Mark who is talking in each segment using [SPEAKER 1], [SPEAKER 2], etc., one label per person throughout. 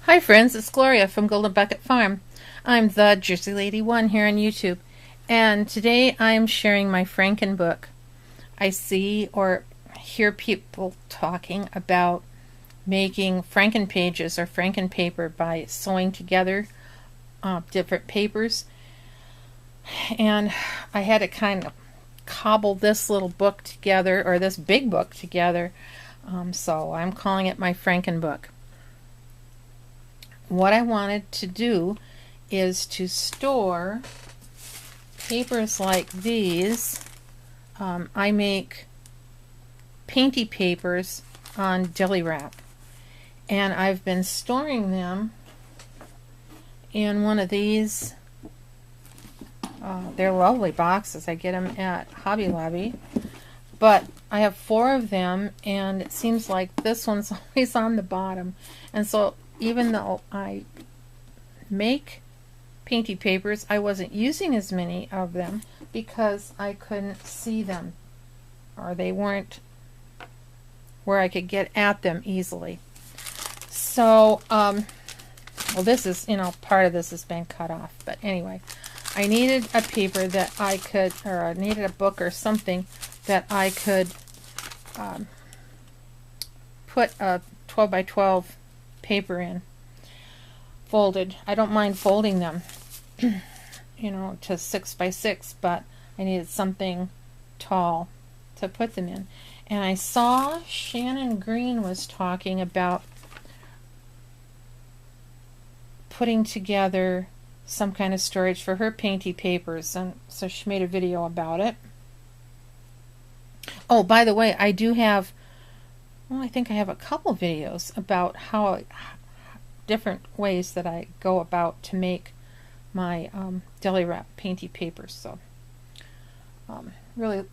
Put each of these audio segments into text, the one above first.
[SPEAKER 1] Hi friends, it's Gloria from Golden Bucket Farm. I'm the Jersey Lady 1 here on YouTube, and today I'm sharing my Franken book. I see or hear people talking about making Franken pages or Franken paper by sewing together different papers, and I had to kind of cobble this little book together, or this big book together, so I'm calling it my Franken book. What I wanted to do is to store papers like these. I make painty papers on deli wrap, and I've been storing them in one of these. They're lovely boxes. I get them at Hobby Lobby, but I have 4 of them, and it seems like this one's always on the bottom, and so even though I make painty papers, I wasn't using as many of them because I couldn't see them, or they weren't where I could get at them easily. So, well, this is, part of this has been cut off, but anyway, I needed a paper that I could, or I needed a book or something that I could put a 12 by 12 paper in, folded. I don't mind folding them to 6 by 6, but I needed something tall to put them in. And I saw Shannon Green was talking about putting together some kind of storage for her painty papers, and so she made a video about it. Oh, by the way, I do have, well, I think I have a couple videos about how different ways that I go about to make my deli wrap painty papers. So really,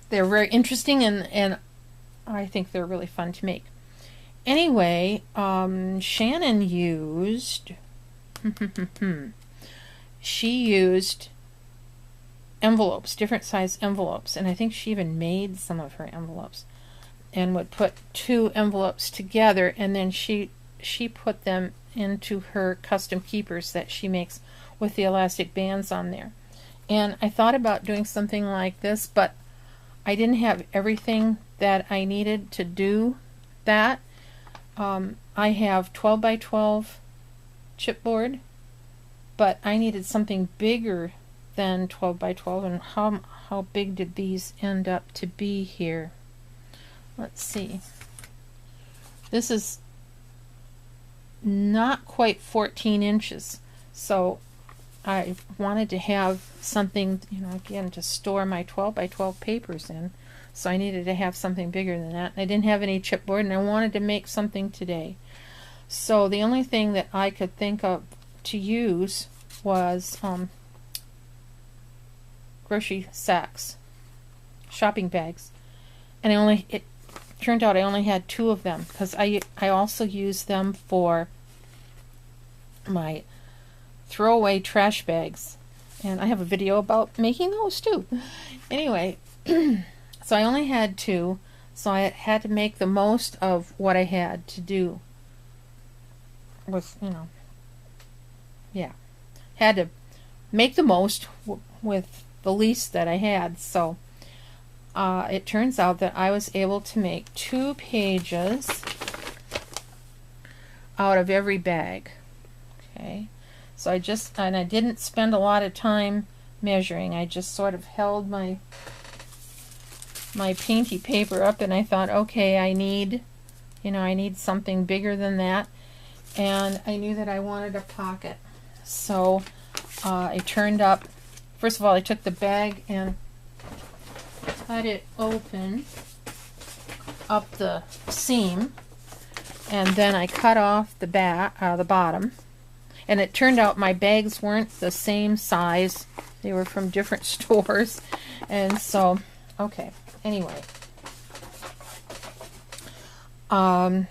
[SPEAKER 1] they're very interesting, and I think they're really fun to make. Anyway, Shannon used she used envelopes, different size envelopes, and I think she even made some of her envelopes, and would put 2 envelopes together, and then she put them into her custom keepers that she makes with the elastic bands on there. And I thought about doing something like this, but I didn't have everything that I needed to do that. I have 12 by 12 chipboard, but I needed something bigger than 12 by 12, and how big did these end up to be here? Let's see. This is not quite 14 inches, so I wanted to have something, again, to store my 12 by 12 papers in, so I needed to have something bigger than that. I didn't have any chipboard, and I wanted to make something today. So the only thing that I could think of to use was grocery sacks, shopping bags, and it turned out I only had 2 of them, because I also use them for my throwaway trash bags, and I have a video about making those too. Anyway, so I only had 2, so I had to make the most of what I had to do with, had to make the most with the least that I had. So it turns out that I was able to make 2 pages out of every bag. Okay, so I didn't spend a lot of time measuring. I just sort of held my painty paper up, and I thought, okay, I need something bigger than that, and I knew that I wanted a pocket. So I turned up, first of all, I took the bag and cut it open up the seam, and then I cut off the bottom, and it turned out my bags weren't the same size. They were from different stores, and so, okay, anyway, by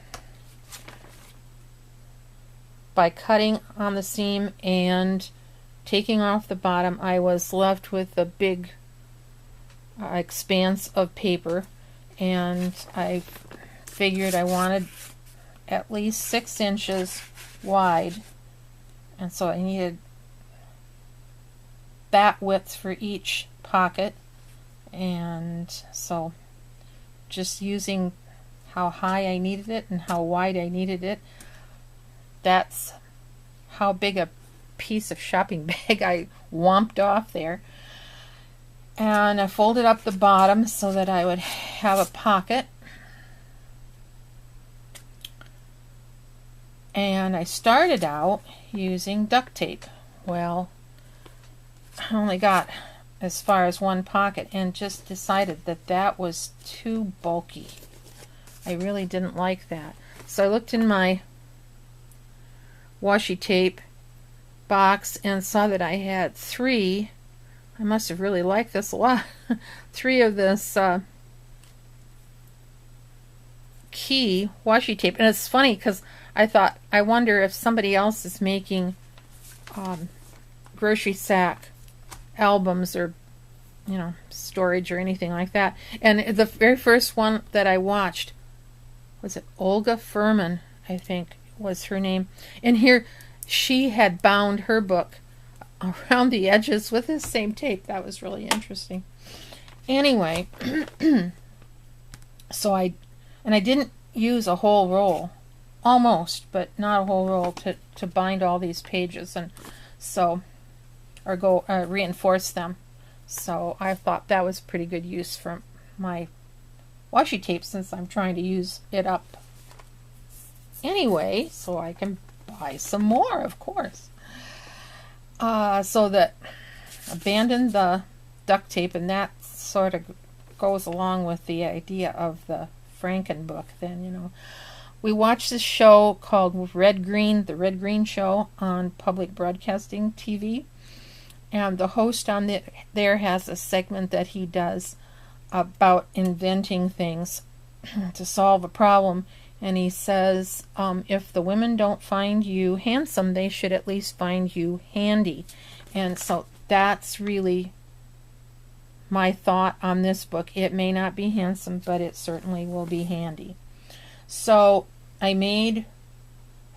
[SPEAKER 1] cutting on the seam and taking off the bottom, I was left with a big expanse of paper, and I figured I wanted at least 6 inches wide, and so I needed that width for each pocket. And so just using how high I needed it and how wide I needed it, that's how big a piece of shopping bag I womped off there. And I folded up the bottom so that I would have a pocket. And I started out using duct tape. Well, I only got as far as one pocket and just decided that that was too bulky. I really didn't like that. So I looked in my washi tape box and saw that I had 3. I must have really liked this a lot. 3 of this key washi tape. And it's funny because I thought, I wonder if somebody else is making grocery sack albums or, you know, storage or anything like that. And the very first one that I watched, was it Olga Furman, I think was her name. And here she had bound her book around the edges with this same tape. That was really interesting. Anyway, so I didn't use a whole roll, almost, but not a whole roll to bind all these pages, and so, or go reinforce them. So I thought that was pretty good use for my washi tape, since I'm trying to use it up anyway, so I can buy some more, of course. So that abandoned the duct tape, and that sort of goes along with the idea of the Franken book. Then, you know, we watched this show called Red Green, the Red Green Show on public broadcasting TV, and the host on there has a segment that he does about inventing things to solve a problem. And he says, if the women don't find you handsome, they should at least find you handy. And so that's really my thought on this book. It may not be handsome, but it certainly will be handy. So I made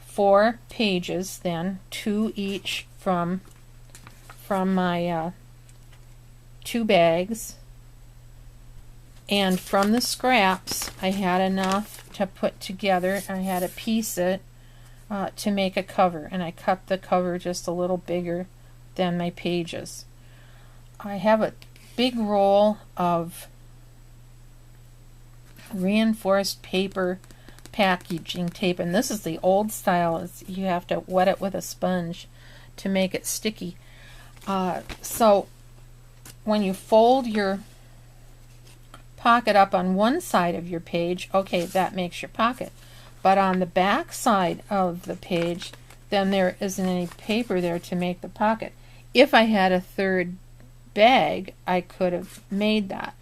[SPEAKER 1] 4 pages then, 2 each from my 2 bags. And from the scraps, I had enough to put together. I had to piece it to make a cover, and I cut the cover just a little bigger than my pages. I have a big roll of reinforced paper packaging tape, and this is the old style. You have to wet it with a sponge to make it sticky. So when you fold your pocket up on one side of your page, okay, that makes your pocket. But on the back side of the page, then there isn't any paper there to make the pocket. If I had a 3rd bag, I could have made that.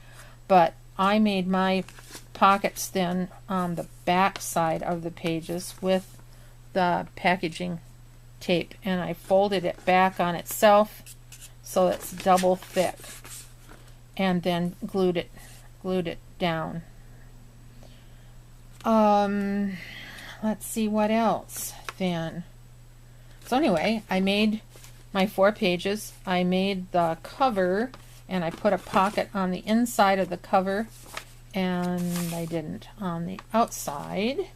[SPEAKER 1] But I made my pockets then on the back side of the pages with the packaging tape, and I folded it back on itself so it's double thick, and then glued it down. Let's see what else then. So anyway, I made my 4 pages. I made the cover, and I put a pocket on the inside of the cover, and I didn't on the outside.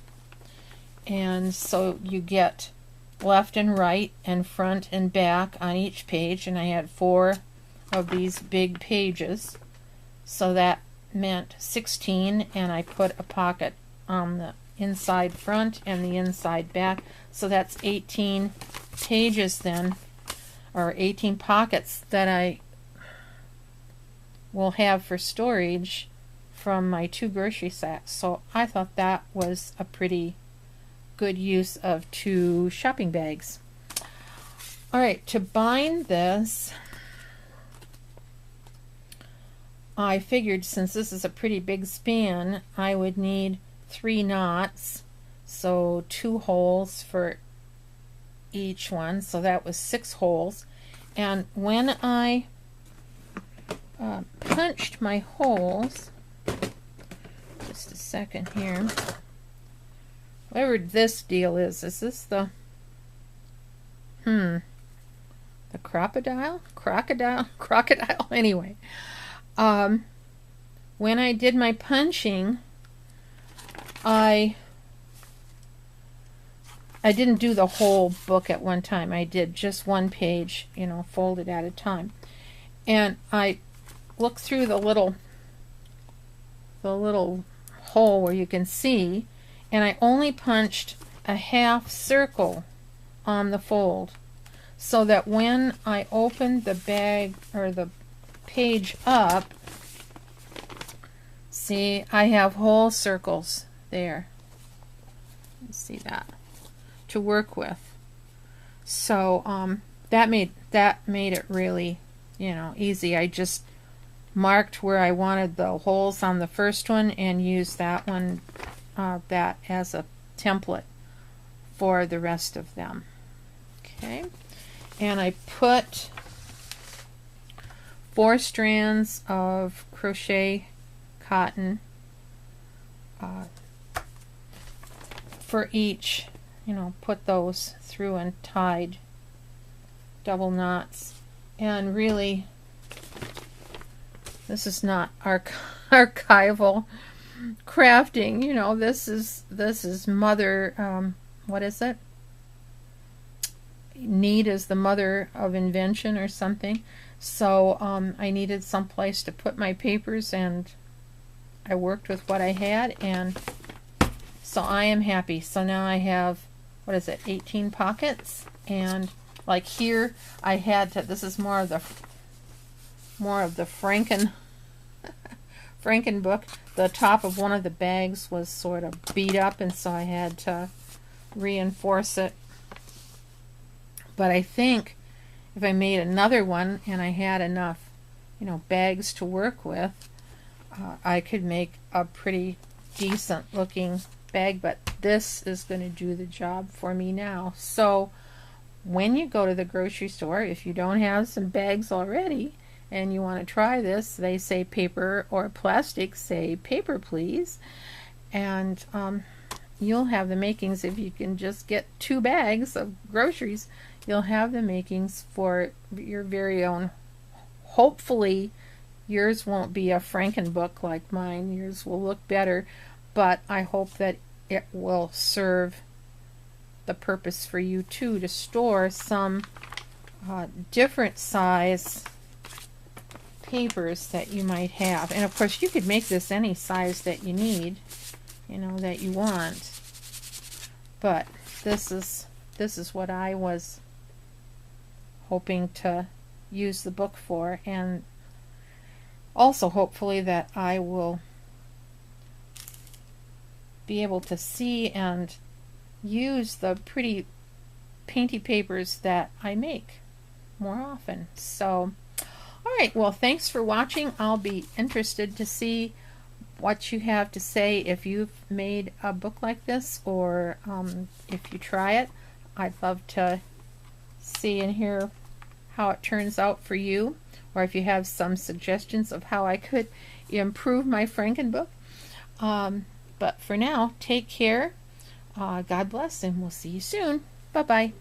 [SPEAKER 1] And so you get left and right and front and back on each page, and I had 4 of these big pages, so that meant 16, and I put a pocket on the inside front and the inside back, so that's 18 pages then, or 18 pockets that I will have for storage from my 2 grocery sacks. So I thought that was a pretty good use of 2 shopping bags. Alright, to bind this, I figured since this is a pretty big span, I would need 3 knots, so 2 holes for each one, so that was 6 holes. And when I punched my holes, just a second here, whatever this deal is this the the crocodile anyway. When I did my punching, I didn't do the whole book at one time. I did just one page, you know, folded at a time. And I looked through the little hole where you can see, and I only punched a half circle on the fold, so that when I opened the bag or the page up, see, I have whole circles there. Let's see that to work with. So that made it really, you know, easy. I just marked where I wanted the holes on the first one and used that one, that as a template for the rest of them. Okay, and I put 4 strands of crochet cotton for each, you know, put those through and tied double knots. And really, this is not archival crafting, you know, this is mother, what is it? Need is the mother of invention or something. So I needed some place to put my papers, and I worked with what I had, and so I am happy. So now I have, what is it, 18 pockets, and like here I had to, this is more of the Franken book. The top of one of the bags was sort of beat up, and so I had to reinforce it. But I think if I made another one and I had enough, you know, bags to work with, I could make a pretty decent looking bag. But this is going to do the job for me now. So when you go to the grocery store, if you don't have some bags already and you want to try this, they say paper or plastic, say paper please, and you'll have the makings. If you can just get 2 bags of groceries, you'll have the makings for your very own. Hopefully yours won't be a Franken book like mine. Yours will look better, but I hope that it will serve the purpose for you too, to store some different size papers that you might have. And of course you could make this any size that you need, you know, that you want, but this is what I was hoping to use the book for, and also hopefully that I will be able to see and use the pretty painty papers that I make more often. So alright, well, thanks for watching. I'll be interested to see what you have to say if you've made a book like this, or if you try it. I'd love to see and hear how it turns out for you, or if you have some suggestions of how I could improve my Franken book. But for now, take care. God bless, and we'll see you soon. Bye-bye.